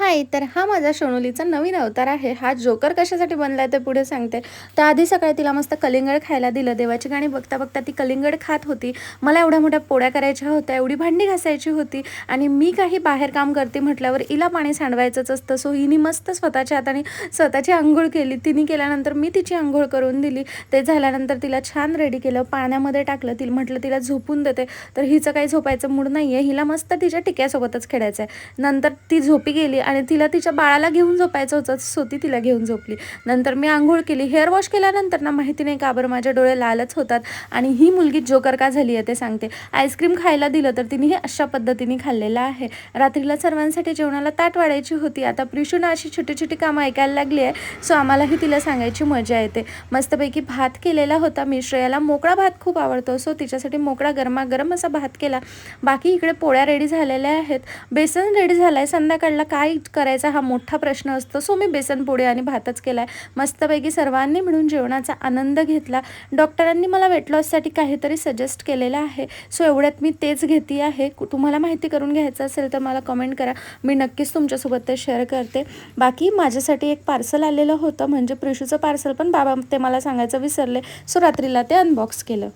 हाय, तर हा माझा सोनूलीचा नवीन अवतार आहे. हा जोकर कशासाठी बनलाय ते पुढे सांगते. तर आधी सकाळी तिला मस्त कलिंगड खायला दिलं. देवाची गाणी बघता-बघता ती कलिंगड खात होती. मला एवढ्या मोठ्या पोळ्या करायच्या होत्या, एवढी भांडी घासायची होती आणि मी काही बाहेर काम करते म्हटल्यावर हिला पाणी सांडवायचंच असतं. सो हिने मस्त स्वतःच्या हाताने स्वतःची अंघोळ केली. तिने केल्यानंतर मी तिची अंघोळ करून दिली. ते झाल्यानंतर तिला छान रेडी केलं, पाण्यामध्ये टाकलं. तिला म्हटलं तिला झोपून देते, तर हिचं काही झोपायचं मूड नाही आहे. हिला मस्त तिच्या टिक्यासोबतच खेळायचं आहे. नंतर ती झोपी गेली आणि तिला तिच्या बाळाला घेऊन झोपायचं होतं, सो ती तिला घेऊन झोपली. नंतर मी अंघोळ केली. हेअर वॉश केल्यानंतर ना माहिती नाही का बरं माझे डोळे लालच होतात आणि ही मुलगी जोकर का झाली आहे ते सांगते. आईस्क्रीम खायला दिलं तर तिने हे अशा पद्धतीने खाल्लेलं आहे. रात्रीला सर्वांसाठी जेवणाला ताट वाढायची होती. आता प्रिशूनं अशी छोटी छोटी कामं ऐकायला लागली आहे, सो आम्हालाही तिला सांगायची मजा येते. मस्तपैकी भात केलेला होता. मी श्रेयाला मोकळा भात खूप आवडतो, सो तिच्यासाठी मोकळा गरमागरम असा भात केला. बाकी इकडे पोळ्या रेडी झालेल्या आहेत. बेसन रेडी झालं आहे. संध्याकाळला काय करायचा हा मोठा प्रश्न असतो, सो मी बेसन पोळी आणि भातच केला आहे. मस्तपैकी सर्वांनी मिळून जेवणाचा आनंद घेतला. डॉक्टरांनी मला वेट लॉससाठी काहीतरी सजेस्ट केलेलं आहे, सो एवढ्यात मी तेच घेते आहे. तुम्हाला माहिती करून घ्यायचं असेल तर मला कमेंट करा, मी नक्कीच तुमच्यासोबत ते शेअर करते. बाकी माझ्यासाठी एक पार्सल आलेलं होतं, म्हणजे प्रिशूचं पार्सल, पण बाबा ते मला सांगायचं विसरले, सो रात्रीला ते अनबॉक्स केलं.